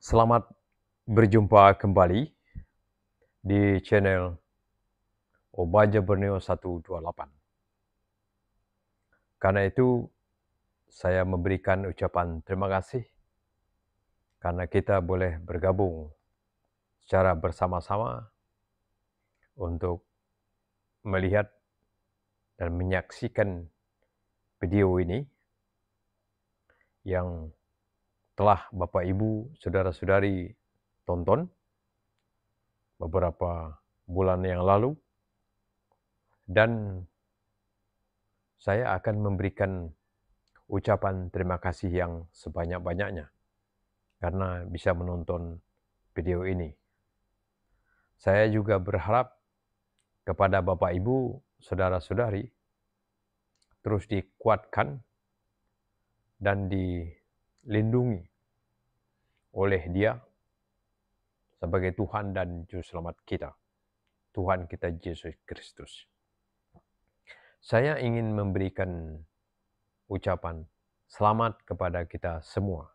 Selamat berjumpa kembali di channel Obaja Borneo 128. Karena itu, saya memberikan ucapan terima kasih karena kita boleh bergabung secara bersama-sama untuk melihat dan menyaksikan video ini yang telah Bapak Ibu, Saudara-saudari tonton beberapa bulan yang lalu, dan saya akan memberikan ucapan terima kasih yang sebanyak-banyaknya karena bisa menonton video ini. Saya juga berharap kepada Bapak Ibu, Saudara-saudari, terus dikuatkan dan dilindungi oleh Dia sebagai Tuhan dan Juru Selamat kita, Tuhan kita Yesus Kristus. Saya ingin memberikan ucapan selamat kepada kita semua.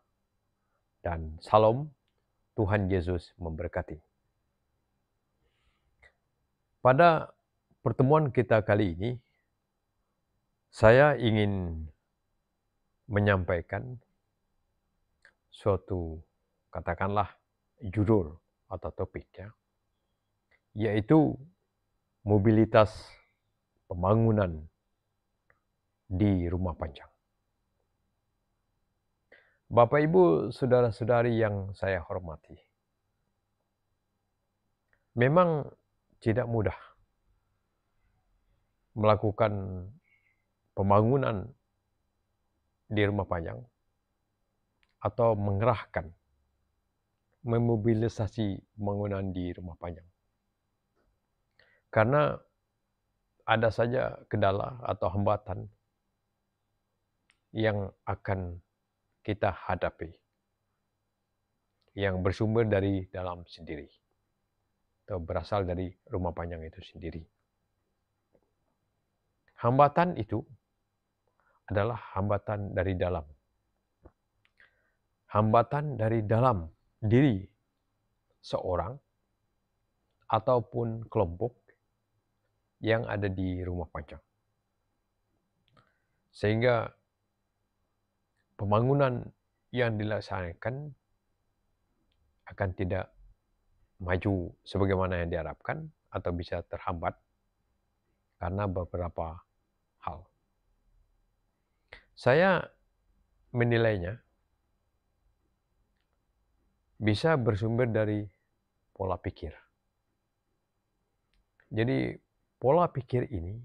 Dan salam, Tuhan Yesus memberkati. Pada pertemuan kita kali ini, saya ingin menyampaikan suatu, katakanlah, judul atau topik, yaitu mobilitas pembangunan di rumah panjang. Bapak Ibu, Saudara-saudari yang saya hormati, memang tidak mudah melakukan pembangunan di rumah panjang atau mengerahkan, memobilisasi pembangunan di rumah panjang. Karena ada saja kendala atau hambatan yang akan kita hadapi, yang bersumber dari dalam sendiri, atau berasal dari rumah panjang itu sendiri. Hambatan itu adalah hambatan dari dalam. Hambatan dari dalam diri seorang ataupun kelompok yang ada di rumah panjang. Sehingga pembangunan yang dilaksanakan akan tidak maju sebagaimana yang diharapkan atau bisa terhambat karena beberapa hal. Saya menilainya bisa bersumber dari pola pikir. Jadi pola pikir ini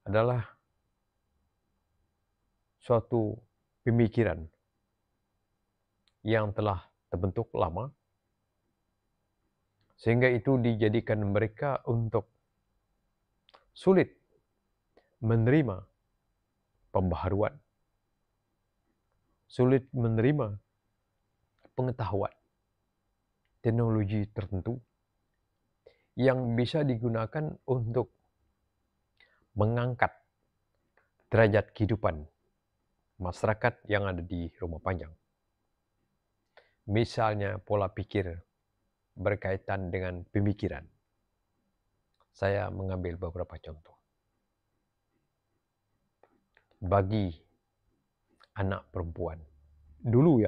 adalah suatu pemikiran yang telah terbentuk lama, sehingga itu dijadikan mereka untuk sulit menerima pembaharuan, sulit menerima pengetahuan, teknologi tertentu yang bisa digunakan untuk mengangkat derajat kehidupan masyarakat yang ada di rumah panjang. Misalnya pola pikir berkaitan dengan pemikiran. Saya mengambil beberapa contoh. Bagi anak perempuan, dulu,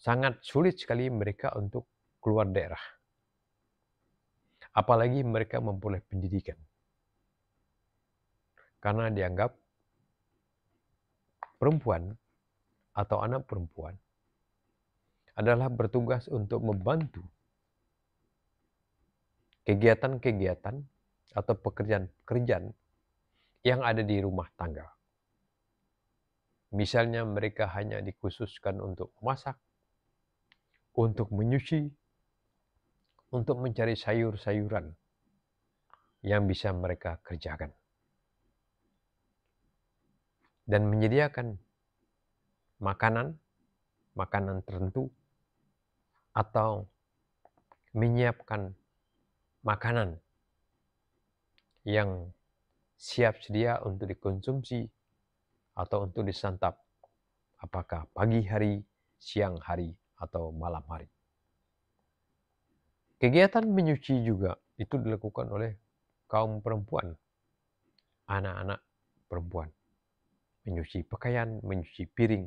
sangat sulit sekali mereka untuk keluar daerah. Apalagi mereka memperoleh pendidikan. Karena dianggap perempuan atau anak perempuan adalah bertugas untuk membantu kegiatan-kegiatan atau pekerjaan-pekerjaan yang ada di rumah tangga. Misalnya mereka hanya dikhususkan untuk memasak, untuk menyuci, untuk mencari sayur-sayuran yang bisa mereka kerjakan. Dan menyediakan makanan tertentu, atau menyiapkan makanan yang siap sedia untuk dikonsumsi atau untuk disantap apakah pagi hari, siang hari, atau malam hari. Kegiatan menyuci juga itu dilakukan oleh kaum perempuan, anak-anak perempuan. Menyuci pakaian, menyuci piring,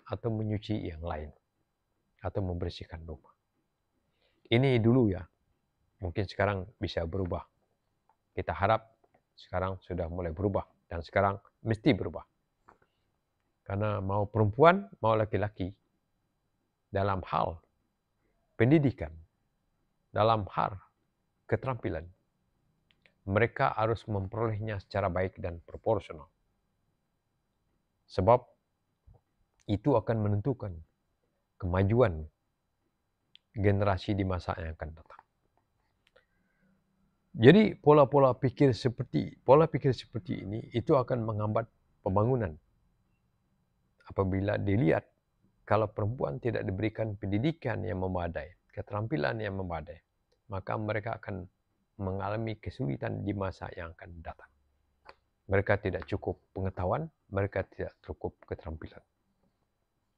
atau menyuci yang lain. Atau membersihkan rumah. Ini dulu ya, mungkin sekarang bisa berubah. Kita harap sekarang sudah mulai berubah, dan sekarang mesti berubah. Karena mau perempuan, mau laki-laki, dalam hal pendidikan, dalam hal keterampilan, mereka harus memperolehnya secara baik dan proporsional. Sebab itu akan menentukan kemajuan generasi di masa yang akan datang. Jadi pola pikir seperti ini itu akan menghambat pembangunan. Apabila dilihat kalau perempuan tidak diberikan pendidikan yang memadai, keterampilan yang memadai, maka mereka akan mengalami kesulitan di masa yang akan datang. Mereka tidak cukup pengetahuan, mereka tidak cukup keterampilan.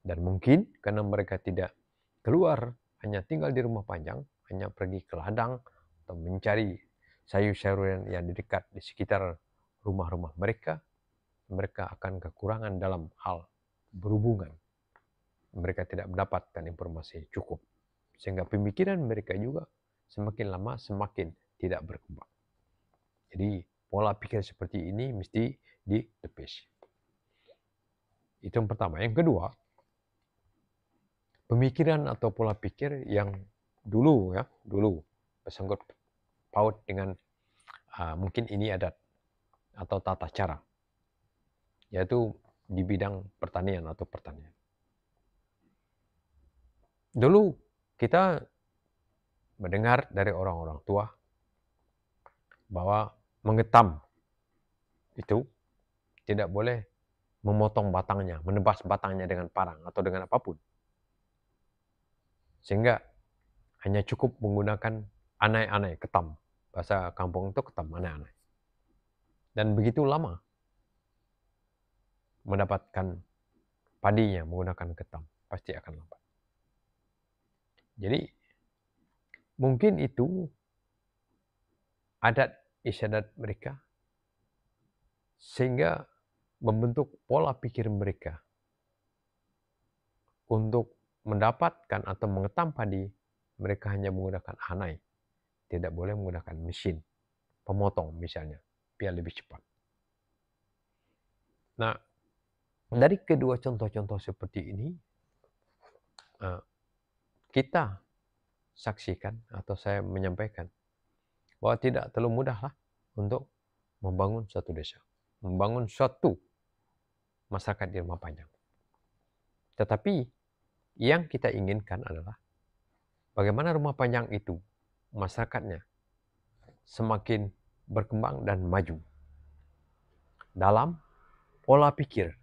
Dan mungkin karena mereka tidak keluar, hanya tinggal di rumah panjang, hanya pergi ke ladang atau mencari sayur-sayuran yang di dekat di sekitar rumah-rumah mereka, mereka akan kekurangan dalam hal berhubungan. Mereka tidak mendapatkan informasi cukup. Sehingga pemikiran mereka juga semakin lama semakin tidak berkembang. Jadi pola pikir seperti ini mesti ditepis. Itu yang pertama. Yang kedua, pemikiran atau pola pikir yang dulu bersangkut paut dengan mungkin ini adat atau tata cara, yaitu di bidang pertanian atau pertanian. Dulu kita mendengar dari orang-orang tua bahwa mengetam itu tidak boleh memotong batangnya, menebas batangnya dengan parang atau dengan apapun. Sehingga hanya cukup menggunakan anai-anai, ketam. Bahasa kampung itu ketam, anai-anai. Dan begitu lama mendapatkan padinya menggunakan ketam, pasti akan lambat. Jadi mungkin itu adat istiadat mereka sehingga membentuk pola pikir mereka untuk mendapatkan atau mengetam padi, mereka hanya menggunakan anai, tidak boleh menggunakan mesin pemotong misalnya, biar lebih cepat. Nah, dari kedua contoh-contoh seperti ini, kita saksikan atau saya menyampaikan bahwa tidak terlalu mudahlah untuk membangun suatu desa, membangun suatu masyarakat di rumah panjang. Tetapi yang kita inginkan adalah bagaimana rumah panjang itu masyarakatnya semakin berkembang dan maju dalam pola pikir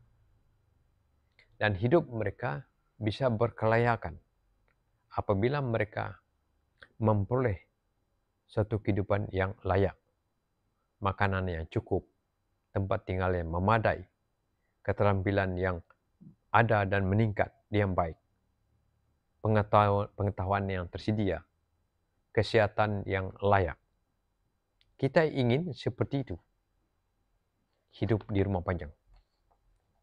dan hidup mereka bisa berkelayakan apabila mereka memperoleh suatu kehidupan yang layak, makanan yang cukup, tempat tinggal yang memadai, keterampilan yang ada dan meningkat yang baik, pengetahuan yang tersedia, kesehatan yang layak. Kita ingin seperti itu, hidup di rumah panjang.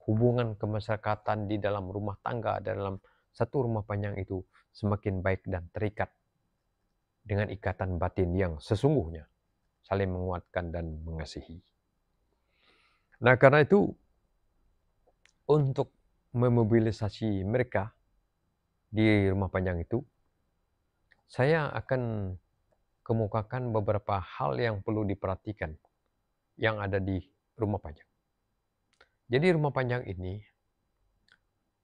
Hubungan kemasyarakatan di dalam rumah tangga, dalam satu rumah panjang itu semakin baik dan terikat dengan ikatan batin yang sesungguhnya, saling menguatkan dan mengasihi. Nah, karena itu untuk memobilisasi mereka di rumah panjang itu, saya akan kemukakan beberapa hal yang perlu diperhatikan yang ada di rumah panjang. Jadi rumah panjang ini,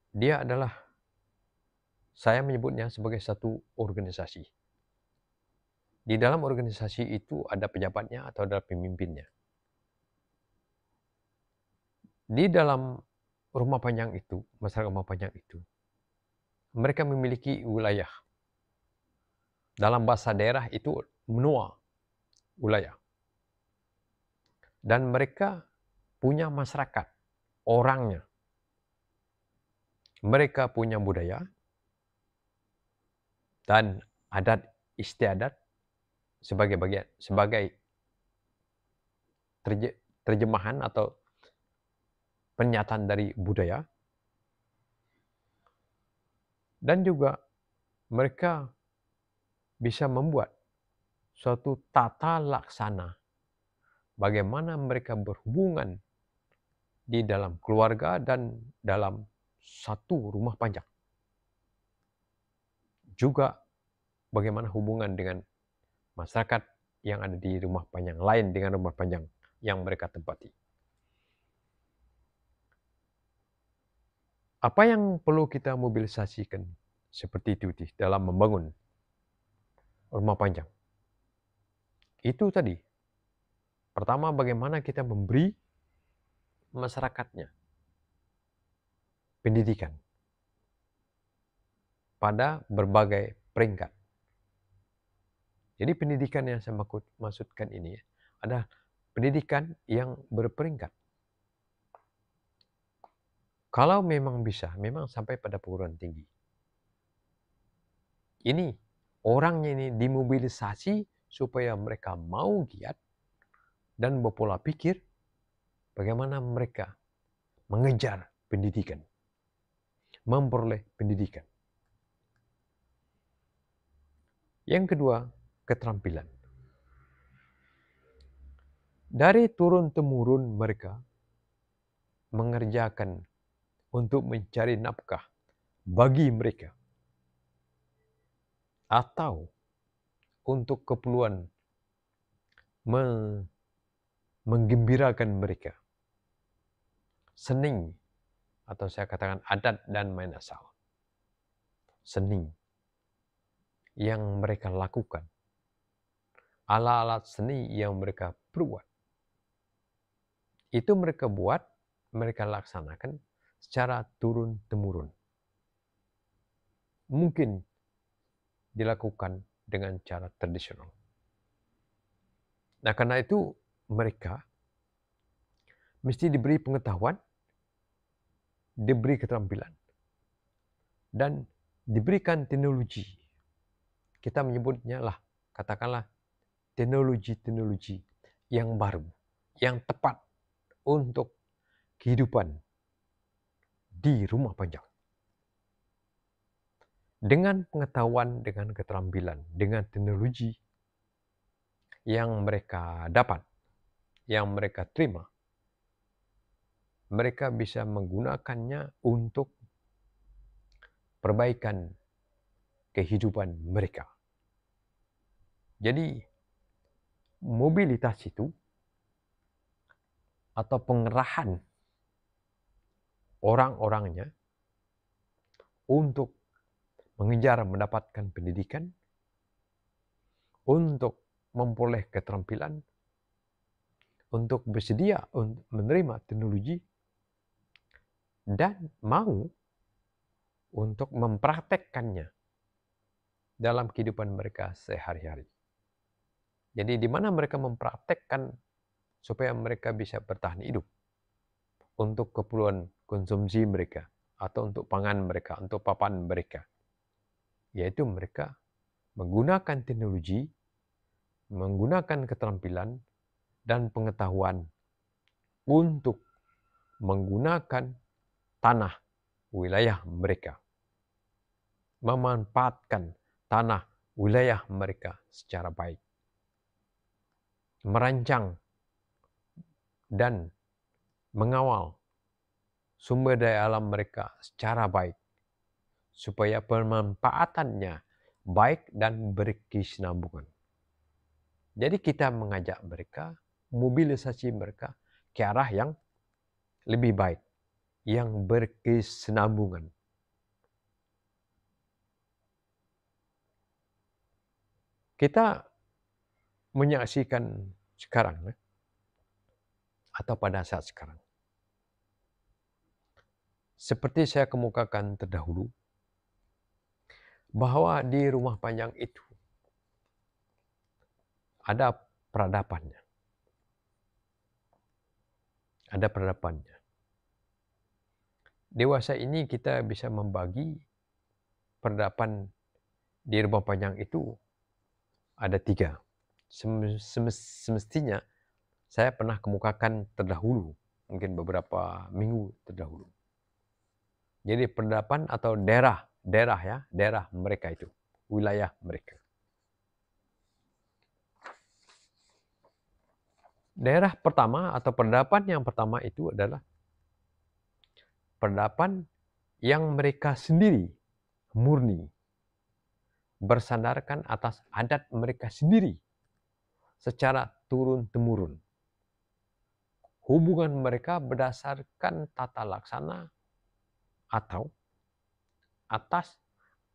dia adalah, saya menyebutnya sebagai satu organisasi. Di dalam organisasi itu ada pejabatnya atau ada pemimpinnya. Di dalam rumah panjang itu, masyarakat rumah panjang itu, mereka memiliki wilayah. Dalam bahasa daerah itu menua wilayah. Dan mereka punya masyarakat, orangnya. mereka punya budaya dan adat istiadat sebagai terjemahan atau pernyataan dari budaya, dan juga mereka bisa membuat suatu tata laksana bagaimana mereka berhubungan di dalam keluarga dan dalam satu rumah panjang. Juga bagaimana hubungan dengan masyarakat yang ada di rumah panjang lain dengan rumah panjang yang mereka tempati. Apa yang perlu kita mobilisasikan seperti itu dalam membangun rumah panjang? Itu tadi. Pertama, bagaimana kita memberi masyarakatnya pendidikan pada berbagai peringkat. Jadi pendidikan yang saya maksudkan ini adalah pendidikan yang berperingkat. Kalau memang bisa, memang sampai pada perguruan tinggi. Ini orangnya ini dimobilisasi supaya mereka mau giat dan berpola pikir bagaimana mereka mengejar pendidikan, memperoleh pendidikan. Yang kedua, keterampilan. Dari turun-temurun mereka mengerjakan untuk mencari nafkah bagi mereka atau untuk keperluan menggembirakan mereka. Seni, atau saya katakan adat dan main asal. Seni yang mereka lakukan. Alat-alat seni yang mereka perbuat. Itu mereka buat, mereka laksanakan secara turun-temurun. Mungkin dilakukan dengan cara tradisional. Nah, karena itu mereka mesti diberi pengetahuan, diberi keterampilan, dan diberikan teknologi. Kita menyebutnya lah, katakanlah teknologi-teknologi yang baru, yang tepat untuk kehidupan di rumah panjang. Dengan pengetahuan, dengan keterampilan, dengan teknologi yang mereka dapat, yang mereka terima, mereka bisa menggunakannya untuk perbaikan kehidupan mereka. Jadi, mobilitas itu atau pengerahan orang-orangnya untuk mengejar mendapatkan pendidikan, untuk memperoleh keterampilan, untuk bersedia untuk menerima teknologi, dan mau untuk mempraktekkannya dalam kehidupan mereka sehari-hari. Jadi di mana mereka mempraktekkan supaya mereka bisa bertahan hidup untuk keperluan konsumsi mereka atau untuk pangan mereka, untuk papan mereka. Yaitu mereka menggunakan teknologi, menggunakan keterampilan dan pengetahuan untuk menggunakan tanah wilayah mereka, memanfaatkan tanah wilayah mereka secara baik, merancang dan mengawal sumber daya alam mereka secara baik, supaya pemanfaatannya baik dan berkesinambungan. Jadi kita mengajak mereka, mobilisasi mereka ke arah yang lebih baik, yang berkesinambungan. Kita menyaksikan sekarang, atau pada saat sekarang, seperti saya kemukakan terdahulu, bahwa di rumah panjang itu ada peradabannya. Ada peradabannya. dewasa ini kita bisa membagi peradaban di rumah panjang itu ada 3. Semestinya saya pernah kemukakan terdahulu, mungkin beberapa minggu terdahulu. Jadi peradaban atau daerah mereka itu, wilayah mereka. Daerah pertama atau peradaban yang pertama itu adalah peradaban yang mereka sendiri murni, bersandarkan atas adat mereka sendiri secara turun-temurun. Hubungan mereka berdasarkan tata laksana atau atas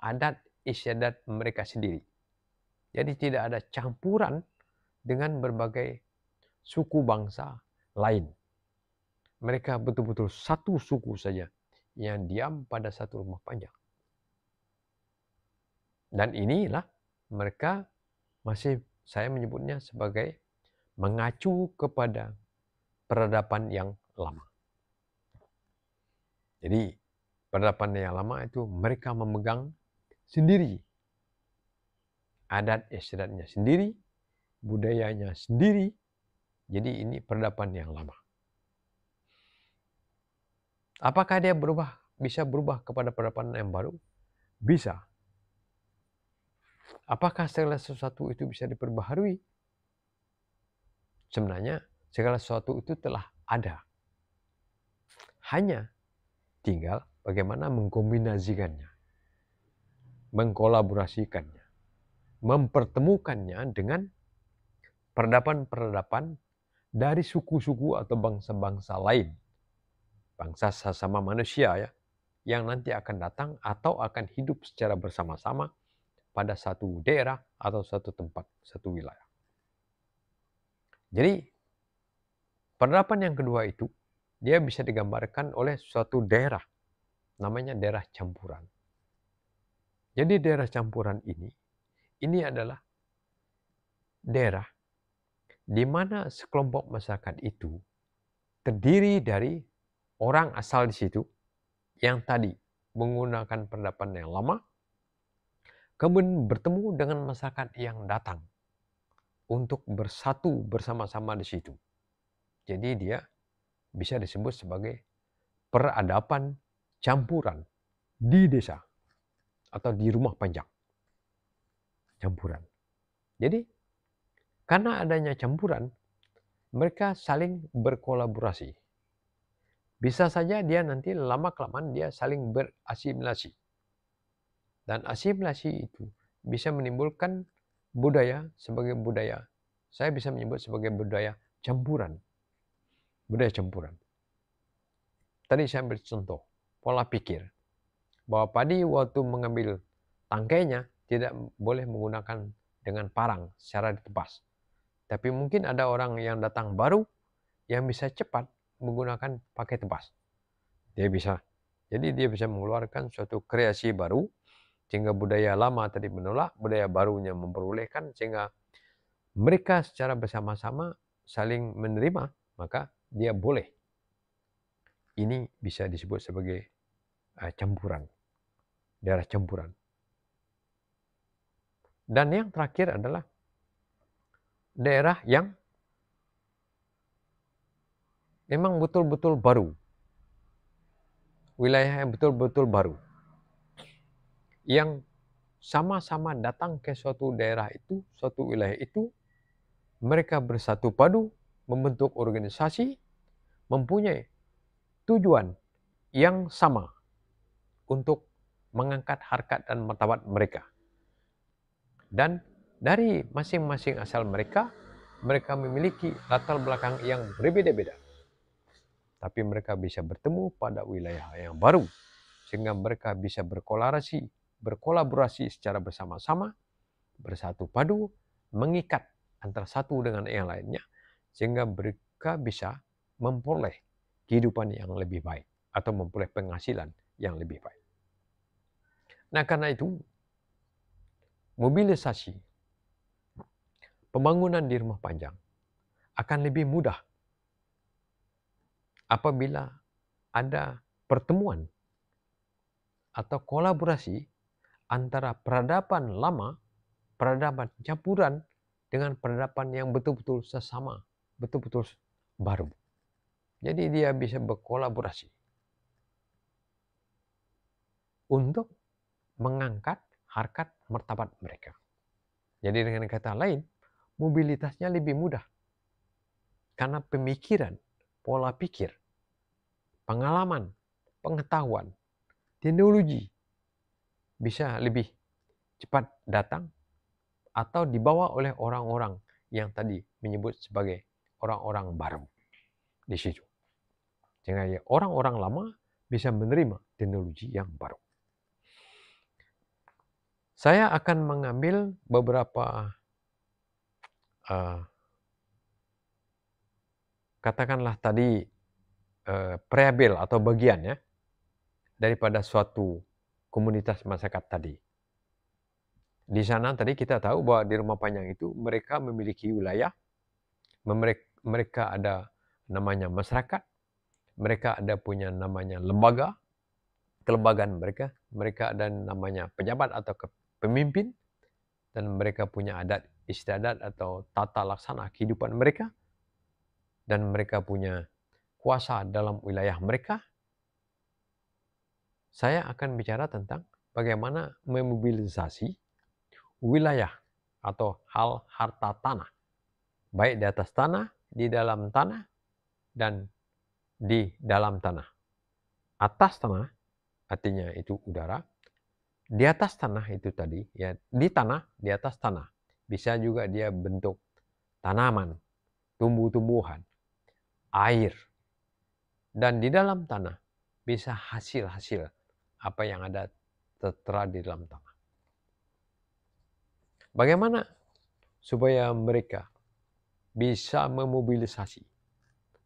adat istiadat mereka sendiri. Jadi tidak ada campuran dengan berbagai suku bangsa lain. Mereka betul-betul satu suku saja yang diam pada satu rumah panjang. Dan inilah mereka masih saya menyebutnya sebagai mengacu kepada peradaban yang lama. Jadi peradaban yang lama itu mereka memegang sendiri adat istiadatnya sendiri, budayanya sendiri. Jadi ini peradaban yang lama. Apakah dia bisa berubah kepada peradaban yang baru? Bisa. Apakah segala sesuatu itu bisa diperbaharui? Sebenarnya segala sesuatu itu telah ada. Hanya tinggal bagaimana mengkombinasikannya, mengkolaborasikannya, mempertemukannya dengan peradaban-peradaban dari suku-suku atau bangsa-bangsa lain. Bangsa sesama manusia ya, yang nanti akan datang atau akan hidup secara bersama-sama pada satu daerah atau satu tempat, satu wilayah. Jadi peradaban yang kedua itu dia bisa digambarkan oleh suatu daerah, namanya daerah campuran. Jadi daerah campuran ini adalah daerah di mana sekelompok masyarakat itu terdiri dari orang asal di situ yang tadi menggunakan peradaban yang lama, kemudian bertemu dengan masyarakat yang datang untuk bersatu bersama-sama di situ. Jadi dia bisa disebut sebagai peradaban campuran di desa atau di rumah panjang. Campuran. Jadi karena adanya campuran, mereka saling berkolaborasi. Bisa saja dia nanti lama-kelamaan dia saling berasimilasi. Dan asimilasi itu bisa menimbulkan budaya sebagai budaya. Saya bisa menyebut sebagai budaya campuran. Budaya campuran. Tadi saya ambil contoh, pola pikir. Bahwa padi waktu mengambil tangkainya tidak boleh menggunakan dengan parang secara ditebas. Tapi mungkin ada orang yang datang baru yang bisa cepat menggunakan pakai tebas. Dia bisa. Jadi dia bisa mengeluarkan suatu kreasi baru sehingga budaya lama tadi menolak, budaya barunya memperbolehkan sehingga mereka secara bersama-sama saling menerima, maka dia boleh. Ini bisa disebut sebagai campuran. Daerah campuran. Dan yang terakhir adalah daerah yang memang betul-betul baru. Wilayah yang betul-betul baru. Yang sama-sama datang ke suatu daerah itu, suatu wilayah itu, mereka bersatu padu, membentuk organisasi, mempunyai tujuan yang sama untuk mengangkat harkat dan martabat mereka. Dan dari masing-masing asal mereka memiliki latar belakang yang berbeda-beda. Tapi mereka bisa bertemu pada wilayah yang baru, sehingga mereka bisa berkolaborasi secara bersama-sama, bersatu padu, mengikat antara satu dengan yang lainnya, sehingga mereka bisa memperoleh kehidupan yang lebih baik atau memperoleh penghasilan yang lebih baik. Nah, karena itu mobilisasi pembangunan di rumah panjang akan lebih mudah apabila ada pertemuan atau kolaborasi antara peradaban lama, peradaban campuran dengan peradaban yang betul-betul sesama, betul-betul baru. Jadi dia bisa berkolaborasi untuk mengangkat harkat martabat mereka. Jadi dengan kata lain, mobilitasnya lebih mudah. Karena pemikiran, pola pikir, pengalaman, pengetahuan, teknologi bisa lebih cepat datang atau dibawa oleh orang-orang yang tadi menyebut sebagai orang-orang baru di situ. Sehingga orang-orang lama bisa menerima teknologi yang baru. Saya akan mengambil beberapa katakanlah tadi preambil atau bagian ya daripada suatu komunitas masyarakat tadi. Di sana tadi kita tahu bahwa di Rumah Panjang itu mereka memiliki wilayah, mereka ada namanya masyarakat, mereka ada punya namanya lembaga, kelembagaan mereka ada namanya pejabat atau pemimpin, dan mereka punya adat istiadat atau tata laksana kehidupan mereka, dan mereka punya kuasa dalam wilayah mereka. Saya akan bicara tentang bagaimana memobilisasi wilayah atau hal harta tanah, baik di atas tanah, di dalam tanah, dan di dalam tanah. Atas tanah artinya itu udara, di atas tanah itu tadi ya di tanah, di atas tanah. Bisa juga dia bentuk tanaman, tumbuh-tumbuhan, air, dan di dalam tanah bisa hasil-hasil apa yang ada tertera di dalam tanah. Bagaimana supaya mereka bisa memobilisasi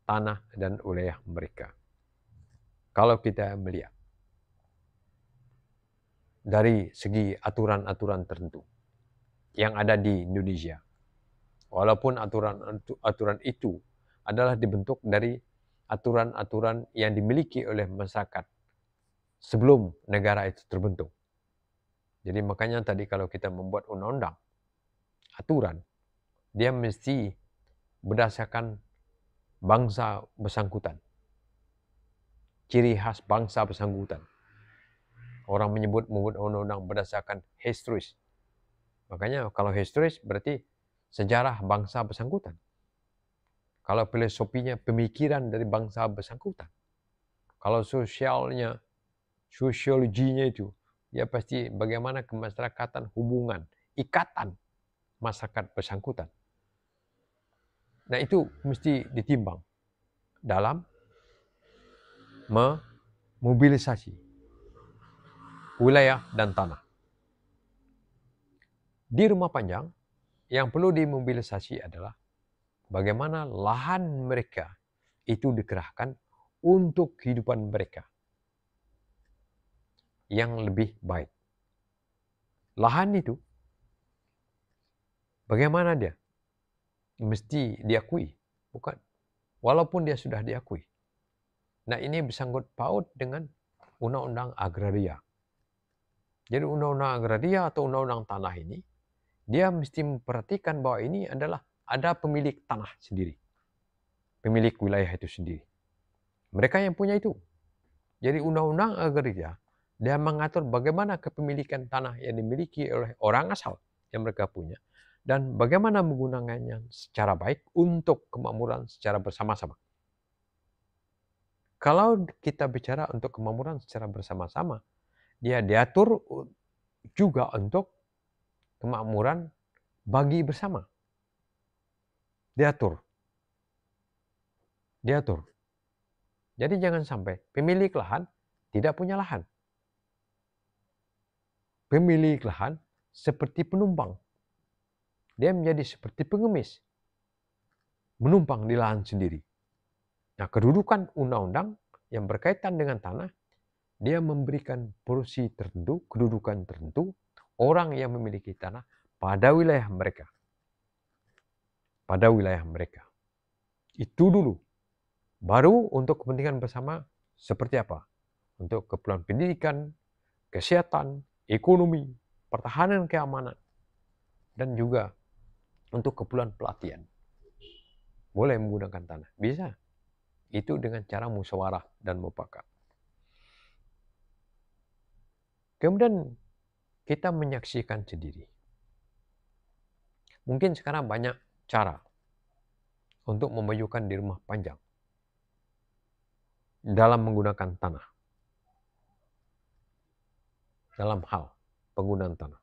tanah dan wilayah mereka? Kalau kita melihat dari segi aturan-aturan tertentu yang ada di Indonesia, walaupun aturan itu adalah dibentuk dari aturan-aturan yang dimiliki oleh masyarakat sebelum negara itu terbentuk. Jadi makanya tadi kalau kita membuat undang-undang, aturan, dia mesti berdasarkan bangsa bersangkutan. Ciri khas bangsa bersangkutan. Orang membuat undang-undang berdasarkan historis. Makanya kalau historis berarti sejarah bangsa bersangkutan. Kalau filosofinya pemikiran dari bangsa bersangkutan. Kalau sosiologinya itu, ya pasti bagaimana kemasyarakatan hubungan, ikatan masyarakat bersangkutan. Nah itu mesti ditimbang dalam memobilisasi wilayah dan tanah. Di Rumah Panjang, yang perlu dimobilisasi adalah bagaimana lahan mereka itu dikerahkan untuk kehidupan mereka yang lebih baik. Lahan itu, bagaimana dia? Mesti diakui, bukan? Walaupun dia sudah diakui. Nah ini bersangkut paut dengan undang-undang agraria. Jadi undang-undang agraria atau undang-undang tanah ini, dia mesti memperhatikan bahwa ini adalah ada pemilik tanah sendiri. Pemilik wilayah itu sendiri. Mereka yang punya itu. Jadi undang-undang agraria, dia mengatur bagaimana kepemilikan tanah yang dimiliki oleh orang asal yang mereka punya. Dan bagaimana menggunakannya secara baik untuk kemakmuran secara bersama-sama. Kalau kita bicara untuk kemakmuran secara bersama-sama, dia diatur juga untuk kemakmuran bagi bersama. Diatur. Jadi jangan sampai pemilik lahan tidak punya lahan. Pemilik lahan seperti penumpang. Dia menjadi seperti pengemis. Menumpang di lahan sendiri. Nah, kedudukan undang-undang yang berkaitan dengan tanah, dia memberikan porsi tertentu, kedudukan tertentu, orang yang memiliki tanah pada wilayah mereka. Pada wilayah mereka. Itu dulu. Baru untuk kepentingan bersama seperti apa? untuk keperluan pendidikan, kesehatan, ekonomi, pertahanan keamanan, dan juga untuk keperluan pelatihan. Boleh menggunakan tanah, bisa. Itu dengan cara musyawarah dan mufakat. Kemudian kita menyaksikan sendiri. Mungkin sekarang banyak cara untuk memajukan di rumah panjang dalam menggunakan tanah. Dalam hal penggunaan tanah.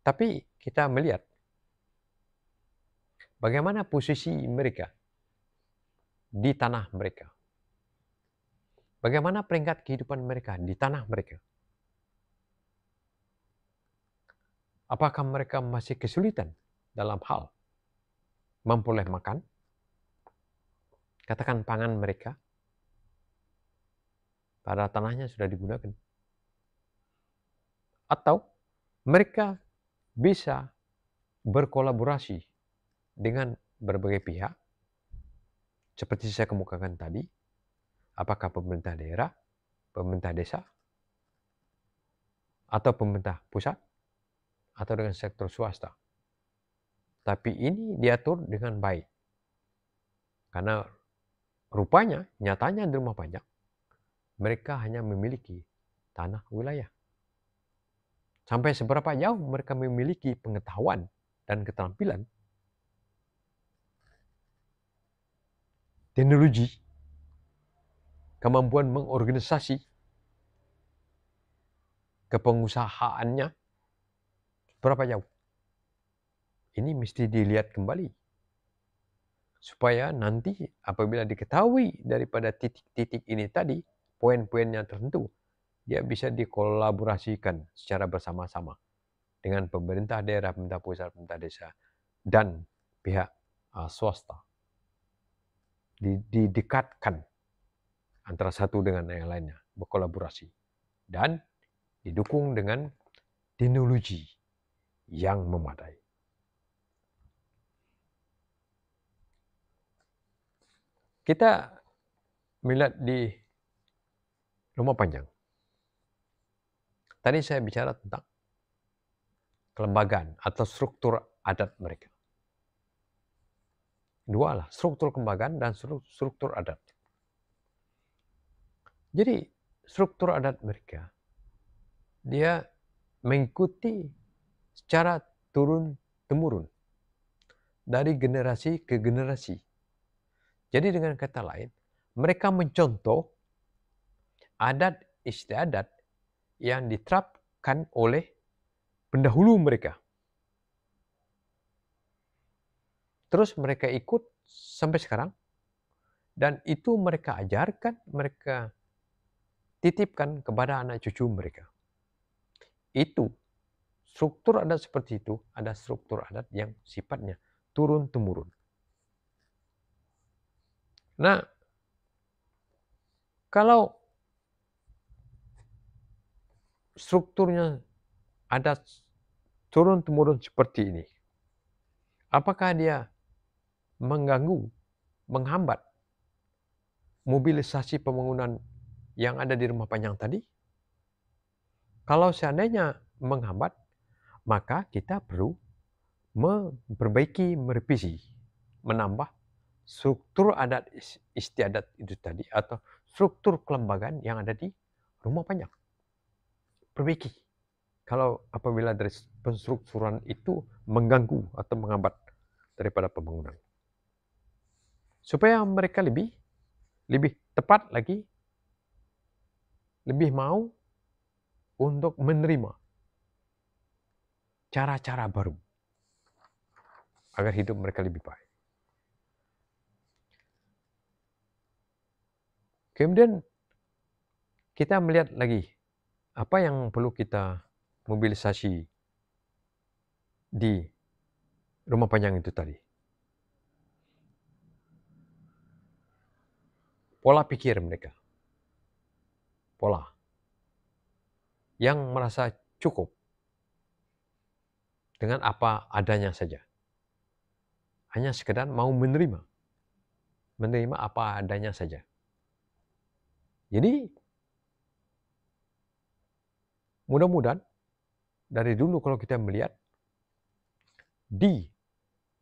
Tapi kita melihat bagaimana posisi mereka di tanah mereka. Bagaimana peringkat kehidupan mereka di tanah mereka. Apakah mereka masih kesulitan dalam hal memperoleh makan? Katakan pangan mereka, pada tanahnya sudah digunakan. Atau mereka bisa berkolaborasi dengan berbagai pihak, seperti saya kemukakan tadi, apakah pemerintah daerah, pemerintah desa, atau pemerintah pusat, atau dengan sektor swasta. Tapi ini diatur dengan baik. Karena rupanya, nyatanya di rumah panjang, mereka hanya memiliki tanah wilayah. Sampai seberapa jauh mereka memiliki pengetahuan dan keterampilan, teknologi, kemampuan mengorganisasi, kepengusahaannya, berapa jauh? Ini mesti dilihat kembali. Supaya nanti apabila diketahui daripada titik-titik ini tadi, poin-poinnya tertentu, dia bisa dikolaborasikan secara bersama-sama dengan pemerintah daerah, pemerintah pusat, pemerintah desa, dan pihak swasta. Didekatkan antara satu dengan yang lainnya, berkolaborasi. Dan didukung dengan teknologi yang memadai. Kita melihat di rumah panjang. Tadi saya bicara tentang kelembagaan atau struktur adat mereka. Dua lah, struktur kelembagaan dan struktur adat. Jadi struktur adat mereka, dia mengikuti secara turun-temurun dari generasi ke generasi. Jadi dengan kata lain, mereka mencontoh adat istiadat yang diterapkan oleh pendahulu mereka. Terus mereka ikut sampai sekarang, dan itu mereka ajarkan, mereka titipkan kepada anak cucu mereka. Itu struktur adat seperti itu, ada struktur adat yang sifatnya turun-temurun. Nah, kalau strukturnya ada turun-temurun seperti ini, apakah dia mengganggu, menghambat mobilisasi pembangunan yang ada di rumah panjang tadi? Kalau seandainya menghambat, maka kita perlu memperbaiki, merevisi, menambah struktur adat istiadat itu tadi, atau struktur kelembagaan yang ada di rumah panjang. Perbaiki. Kalau apabila dari penstrukturan itu mengganggu atau menghambat daripada pembangunan. Supaya mereka lebih tepat lagi, lebih mau untuk menerima cara-cara baru agar hidup mereka lebih baik. Kemudian kita melihat lagi apa yang perlu kita mobilisasi di rumah panjang itu tadi. Pola pikir mereka. Pola yang merasa cukup dengan apa adanya saja. Hanya sekedar mau menerima apa adanya saja. Jadi mudah-mudahan dari dulu kalau kita melihat di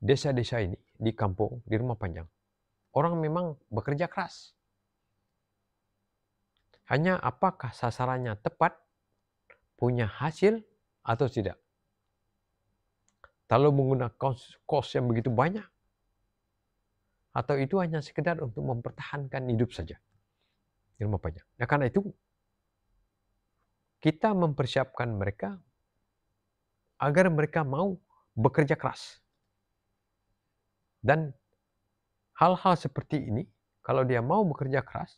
desa-desa ini, di kampung, di rumah panjang, orang memang bekerja keras. Hanya apakah sasarannya tepat, punya hasil atau tidak. Kalau menggunakan kos yang begitu banyak, atau itu hanya sekedar untuk mempertahankan hidup saja di rumah panjang. Nah, karena itu kita mempersiapkan mereka agar mereka mau bekerja keras. Dan hal-hal seperti ini, kalau dia mau bekerja keras,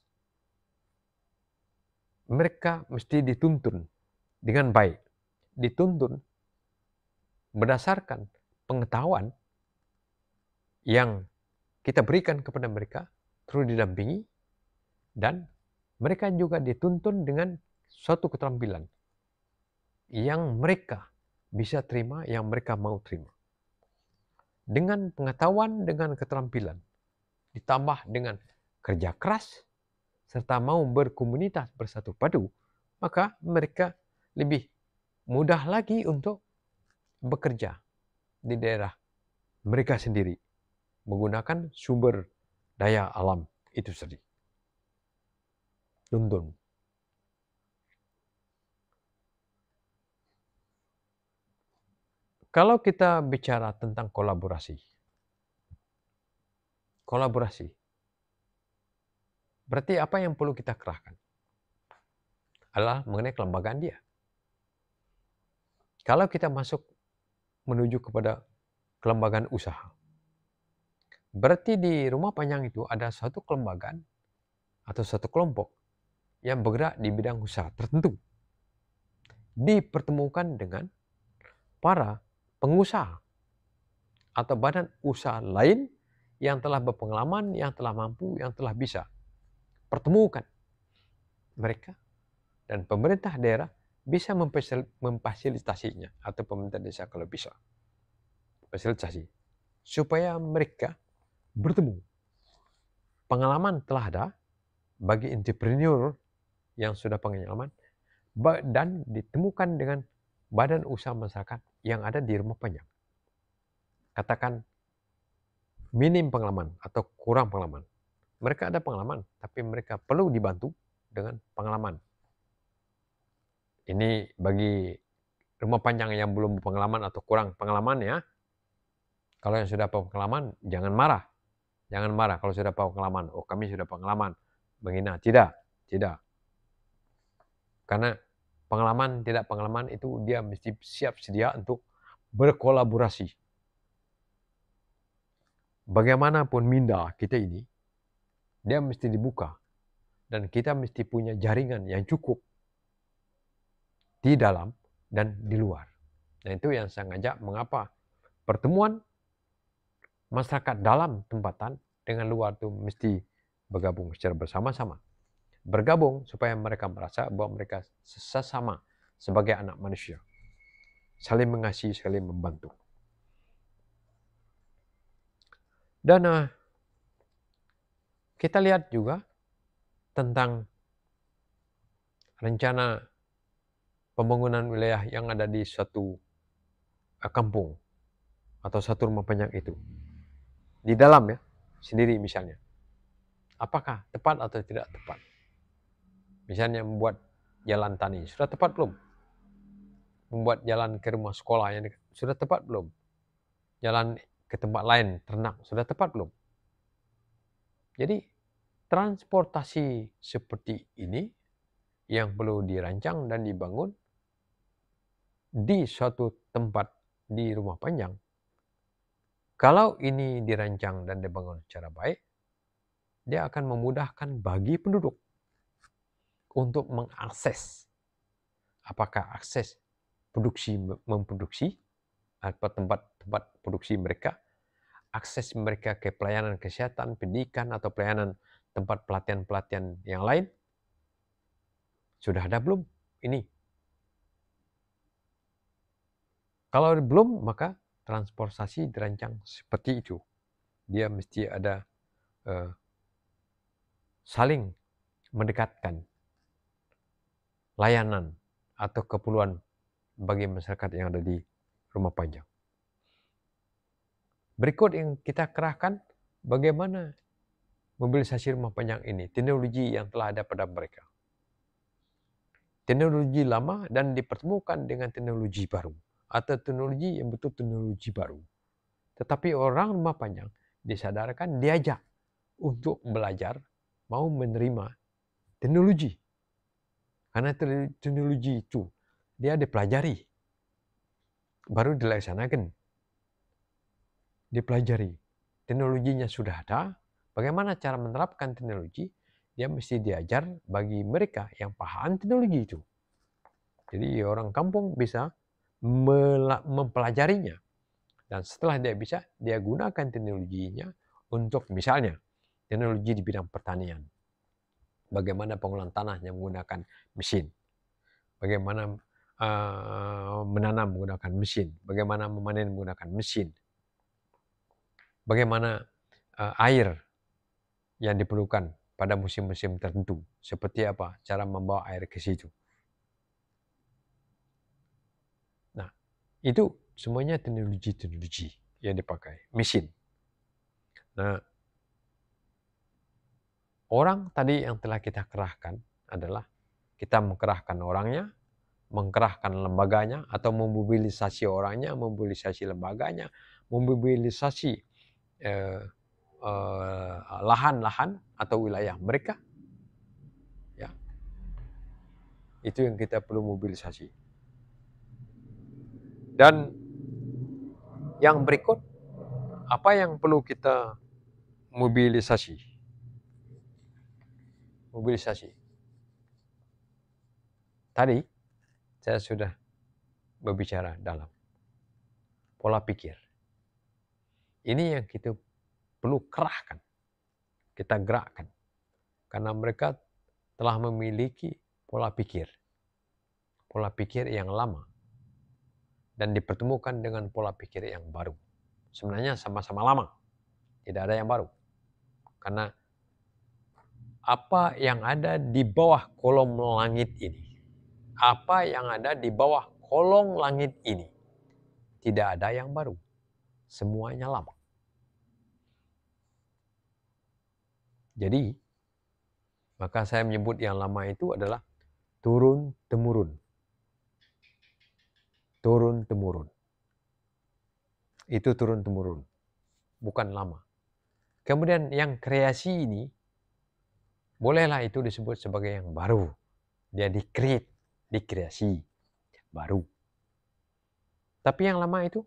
mereka mesti dituntun dengan baik. Dituntun berdasarkan pengetahuan yang kita berikan kepada mereka, terus didampingi, dan mereka juga dituntun dengan suatu keterampilan yang mereka bisa terima, yang mereka mau terima. Dengan pengetahuan, dengan keterampilan, ditambah dengan kerja keras, serta mau berkomunitas bersatu padu, maka mereka lebih mudah lagi untuk bekerja di daerah mereka sendiri, menggunakan sumber daya alam itu sendiri. Tuntun. Kalau kita bicara tentang kolaborasi, berarti apa yang perlu kita kerahkan adalah mengenai kelembagaan dia. Kalau kita masuk menuju kepada kelembagaan usaha, berarti di rumah panjang itu ada suatu kelembagaan atau suatu kelompok yang bergerak di bidang usaha tertentu, dipertemukan dengan para pengusaha atau badan usaha lain yang telah berpengalaman, yang telah mampu, yang telah bisa. Pertemukan mereka, dan pemerintah daerah bisa memfasilitasinya, atau pemerintah desa kalau bisa fasilitasi, supaya mereka bertemu. Pengalaman telah ada bagi entrepreneur yang sudah pengalaman, dan ditemukan dengan badan usaha masyarakat yang ada di rumah panjang. Katakan minim pengalaman atau kurang pengalaman. Mereka ada pengalaman, tapi mereka perlu dibantu dengan pengalaman. Ini bagi rumah panjang yang belum berpengalaman atau kurang pengalaman ya. Kalau yang sudah pengalaman, jangan marah. Jangan marah kalau sudah pengalaman. Oh, kami sudah pengalaman. Menghina. Tidak. Karena pengalaman, tidak pengalaman itu dia mesti siap sedia untuk berkolaborasi. Bagaimanapun minda kita ini, dia mesti dibuka. Dan kita mesti punya jaringan yang cukup di dalam dan di luar. Nah, itu yang saya ngajak mengapa pertemuan masyarakat dalam tempatan dengan luar itu mesti bergabung secara bersama-sama. Bergabung supaya mereka merasa bahwa mereka sesama sebagai anak manusia. Saling mengasihi, saling membantu. Dan kita lihat juga tentang rencana pembangunan wilayah yang ada di suatu kampung atau satu rumah panjang itu. Di dalam ya, sendiri misalnya. Apakah tepat atau tidak tepat? Misalnya membuat jalan tani, sudah tepat belum? Membuat jalan ke rumah sekolah yang dekat, sudah tepat belum? Jalan ke tempat lain, ternak, sudah tepat belum? Jadi, transportasi seperti ini yang perlu dirancang dan dibangun di suatu tempat di rumah panjang. Kalau ini dirancang dan dibangun secara baik, dia akan memudahkan bagi penduduk untuk mengakses. Apakah akses produksi memproduksi atau tempat-tempat produksi mereka, akses mereka ke pelayanan kesehatan, pendidikan, atau pelayanan tempat pelatihan-pelatihan yang lain, sudah ada belum ini? Kalau belum, maka transportasi dirancang seperti itu. Dia mesti ada saling mendekatkan layanan atau keperluan bagi masyarakat yang ada di Rumah Panjang. Berikut yang kita kerahkan, bagaimana mobilisasi Rumah Panjang ini, teknologi yang telah ada pada mereka. Teknologi lama dan dipertemukan dengan teknologi baru, atau teknologi yang betul teknologi baru. Tetapi orang Rumah Panjang disadarkan, diajak untuk belajar, mau menerima teknologi. Karena teknologi itu dia dipelajari, baru dilaksanakan. Dipelajari. Teknologinya sudah ada, bagaimana cara menerapkan teknologi, dia mesti diajar bagi mereka yang paham teknologi itu. Jadi orang kampung bisa mempelajarinya. Dan setelah dia bisa, dia gunakan teknologinya untuk misalnya teknologi di bidang pertanian. Bagaimana pengolahan tanahnya menggunakan mesin. Bagaimana menanam menggunakan mesin. Bagaimana memanen menggunakan mesin. Bagaimana air yang diperlukan pada musim-musim tertentu. Seperti apa cara membawa air ke situ. Nah, itu semuanya teknologi-teknologi yang dipakai. Mesin. Nah, orang tadi yang telah kita kerahkan adalah kita mengkerahkan orangnya, mengkerahkan lembaganya, atau memobilisasi orangnya, memobilisasi lembaganya, memobilisasi lahan-lahan atau wilayah mereka. Ya. Itu yang kita perlu mobilisasi. Dan yang berikut, apa yang perlu kita mobilisasi? Mobilisasi. Tadi saya sudah berbicara dalam pola pikir. Ini yang kita perlu kerahkan, kita gerakkan. Karena mereka telah memiliki pola pikir yang lama, dan dipertemukan dengan pola pikir yang baru. Sebenarnya sama-sama lama, tidak ada yang baru. Karena apa yang ada di bawah kolom langit ini, apa yang ada di bawah kolong langit ini, tidak ada yang baru. Semuanya lama. Jadi, maka saya menyebut yang lama itu adalah turun-temurun. Turun-temurun. Itu turun-temurun. Bukan lama. Kemudian yang kreasi ini, bolehlah itu disebut sebagai yang baru. Dia di-create, dikreasi, baru. Tapi yang lama itu,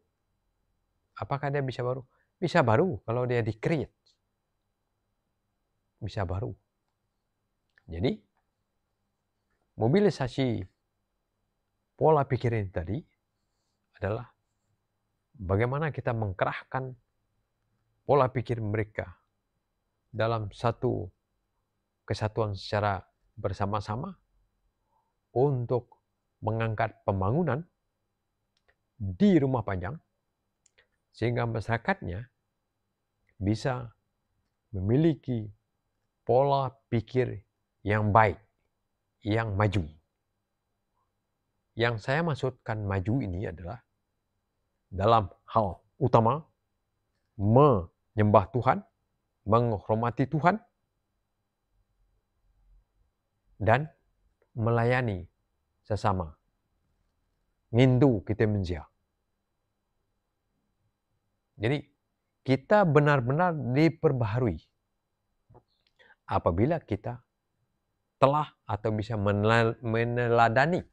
apakah dia bisa baru? Bisa baru kalau dia di-create. Bisa baru. Jadi, mobilisasi pola pikir ini tadi adalah bagaimana kita mengkerahkan pola pikir mereka dalam satu kesatuan secara bersama-sama untuk mengangkat pembangunan di Rumah Panjang, sehingga masyarakatnya bisa memiliki pola pikir yang baik, yang maju. Yang saya maksudkan maju ini adalah dalam hal utama menyembah Tuhan, menghormati Tuhan, dan melayani sesama. Ngindu kita menjia. Jadi kita benar-benar diperbaharui apabila kita telah atau bisa meneladani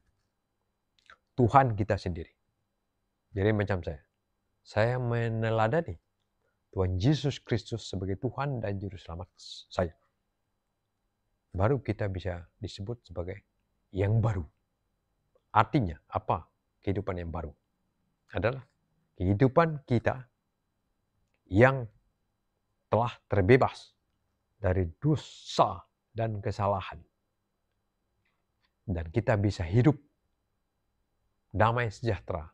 Tuhan kita sendiri. Jadi macam saya meneladani Tuhan Yesus Kristus sebagai Tuhan dan Juru Selamat saya. Baru kita bisa disebut sebagai yang baru. Artinya apa kehidupan yang baru? Adalah kehidupan kita yang telah terbebas dari dosa dan kesalahan. Dan kita bisa hidup damai sejahtera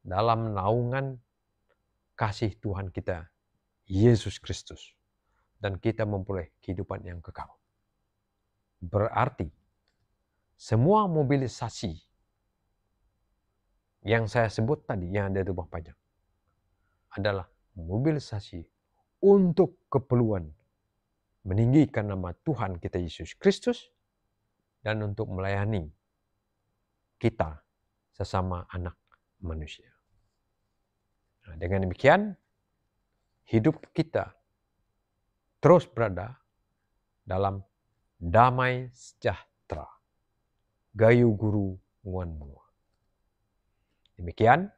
dalam naungan kasih Tuhan kita, Yesus Kristus. Dan kita memperoleh kehidupan yang kekal. Berarti semua mobilisasi yang saya sebut tadi, yang ada di rumah pajak, adalah mobilisasi untuk keperluan meninggikan nama Tuhan kita Yesus Kristus dan untuk melayani kita sesama anak manusia. Nah, dengan demikian, hidup kita terus berada dalam damai sejahtera. Gayu guru nguan mua. Demikian,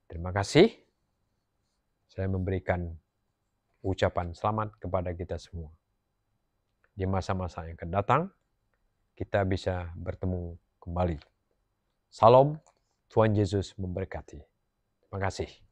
terima kasih. Saya memberikan ucapan selamat kepada kita semua. Di masa-masa yang akan datang, kita bisa bertemu kembali. Salam, Tuhan Yesus memberkati. Terima kasih.